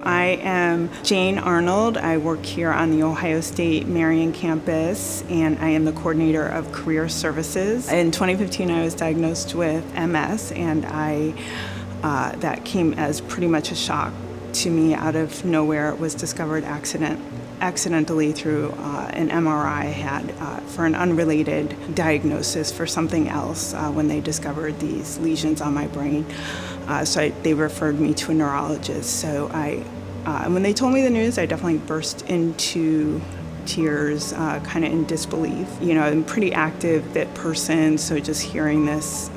I am Jane Arnold. I work here on the Ohio State Marion campus, and I am the coordinator of career services. In 2015, I was diagnosed with MS, and that came as pretty much a shock to me out of nowhere. It was discovered accidentally through an MRI I had for an unrelated diagnosis for something else when they discovered these lesions on my brain. They referred me to a neurologist. So when they told me the news, I definitely burst into tears, kind of in disbelief. You know, I'm a pretty active fit person, so just hearing this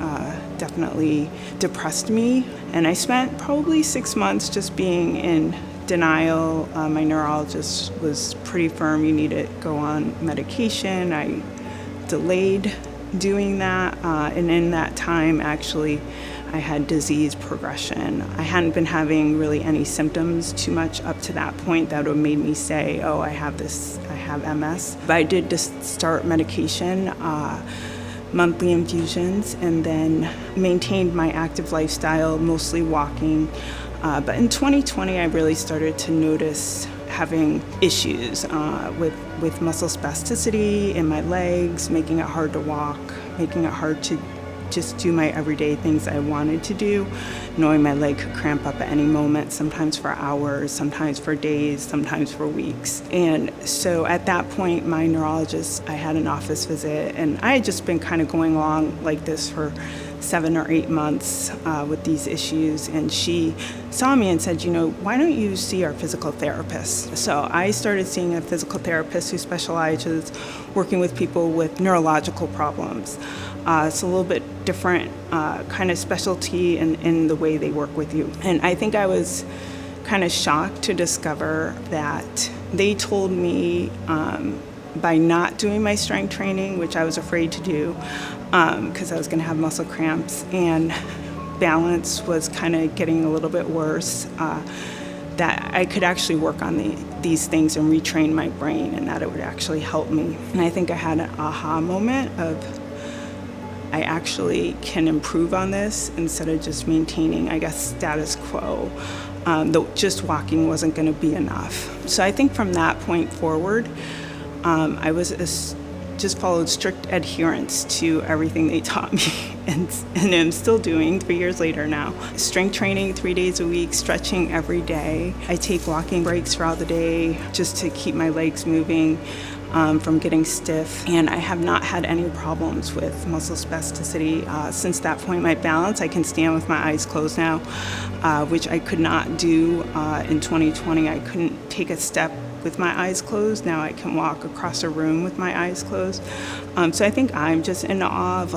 definitely depressed me. And I spent probably 6 months just being in denial. My neurologist was pretty firm, you need to go on medication. I delayed doing that, and in that time, actually, I had disease progression. I hadn't been having really any symptoms too much up to that point that would have made me say, oh, I have MS. But I did just start medication, monthly infusions, and then maintained my active lifestyle, mostly walking. But in 2020, I really started to notice having issues with muscle spasticity in my legs, making it hard to walk, making it hard to just do my everyday things I wanted to do, knowing my leg could cramp up at any moment, sometimes for hours, sometimes for days, sometimes for weeks. And so at that point, my neurologist, I had an office visit, and I had just been kind of going along like this for 7 or 8 months with these issues, and she saw me and said, why don't you see our physical therapist? So I started seeing a physical therapist who specializes working with people with neurological problems. It's a little bit different kind of specialty in the way they work with you. And I think I was kind of shocked to discover that they told me by not doing my strength training, which I was afraid to do because I was going to have muscle cramps, and balance was kind of getting a little bit worse, that I could actually work on these things and retrain my brain, and that it would actually help me. And I think I had an aha moment of, I actually can improve on this instead of just maintaining, I guess, status quo. Just walking wasn't going to be enough. So I think from that point forward, I was just followed strict adherence to everything they taught me, and I'm still doing 3 years later now. Strength training 3 days a week, stretching every day. I take walking breaks throughout the day just to keep my legs moving from getting stiff, and I have not had any problems with muscle spasticity. Since that point, my balance, I can stand with my eyes closed now, which I could not do in 2020. I couldn't take a step with my eyes closed. Now I can walk across a room with my eyes closed. So I think I'm just in awe of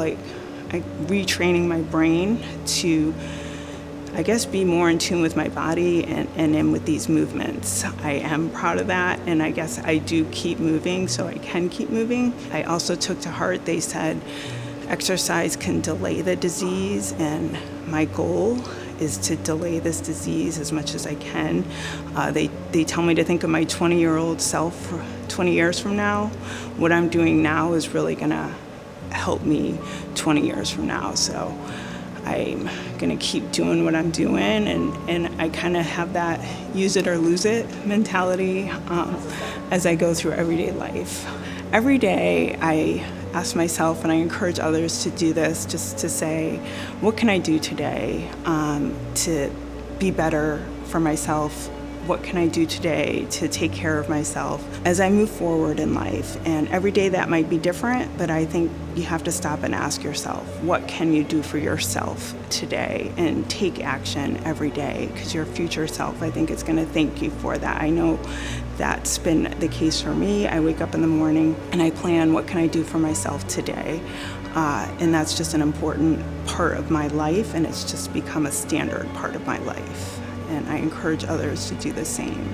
retraining my brain to, I guess, be more in tune with my body and in with these movements. I am proud of that, and I guess I do keep moving, so I can keep moving. I also took to heart, they said exercise can delay the disease, and my goal is to delay this disease as much as I can. They tell me to think of my 20-year-old self 20 years from now. What I'm doing now is really gonna help me 20 years from now. So I'm gonna keep doing what I'm doing, and I kind of have that use it or lose it mentality as I go through everyday life. Every day I ask myself, and I encourage others to do this, just to say, what can I do today to be better for myself? What can I do today to take care of myself as I move forward in life? And every day that might be different, but I think you have to stop and ask yourself, what can you do for yourself today? And take action every day, because your future self, I think, is going to thank you for that. I know that's been the case for me. I wake up in the morning and I plan, what can I do for myself today? And that's just an important part of my life, and it's just become a standard part of my life. And I encourage others to do the same.